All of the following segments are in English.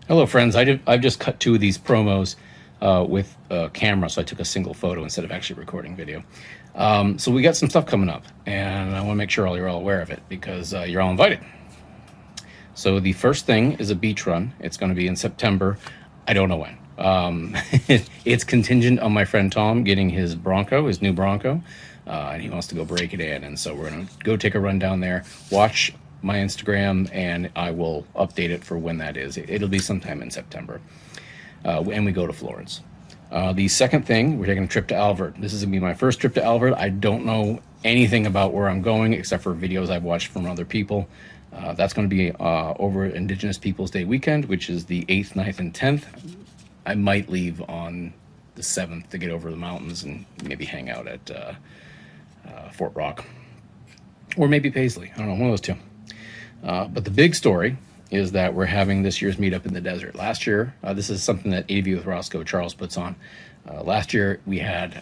Hello, friends. I've just cut 2 of these promos with a camera, so I took a single photo instead of actually recording video. So we got some stuff coming up, and I want to make sure you're all aware of it because you're all invited. So the first thing is a beach run. It's going to be in September. I don't know when. It's contingent on my friend Tom getting his new Bronco, and he wants to go break it in. And so we're going to go take a run down there, watch my Instagram, and I will update it for when that is. It'll be sometime in September. And we go to Florence. The second thing, we're taking a trip to Alberta. This is going to be my first trip to Alberta. I don't know anything about where I'm going except for videos I've watched from other people. That's going to be over Indigenous Peoples Day weekend, which is the 8th, 9th, and 10th. I might leave on the 7th to get over the mountains and maybe hang out at Fort Rock. Or maybe Paisley. I don't know, one of those two. But the big story is that we're having this year's meetup in the desert. Last year, this is something that AV with Roscoe Charles puts on. Last year, we had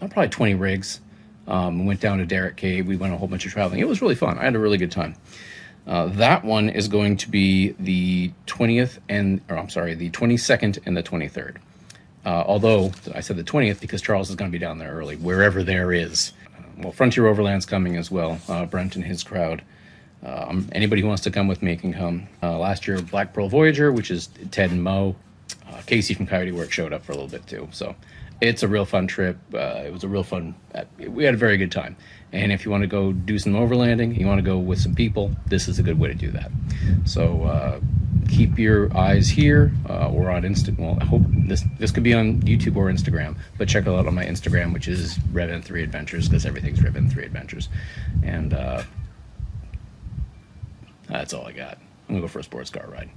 probably 20 rigs. We went down to Derrick Cave. We went a whole bunch of traveling. It was really fun. I had a really good time. That one is going to be the 22nd and the 23rd. Although I said the 20th because Charles is going to be down there early, wherever there is. Well, Frontier Overland's coming as well. Brent and his crowd. Anybody who wants to come with me can come. Last year, Black Pearl Voyager, which is Ted and Mo. Casey from Coyote Work showed up for a little bit too. So it's a real fun trip. It was a real fun, we had a very good time. And if you want to go do some overlanding, you want to go with some people, this is a good way to do that. So keep your eyes here or on Insta. Well, I hope this could be on YouTube or Instagram, but check it out on my Instagram, which is RevN3 Adventures, because everything's RevN3 Adventures. And that's all I got. I'm gonna go for a sports car ride.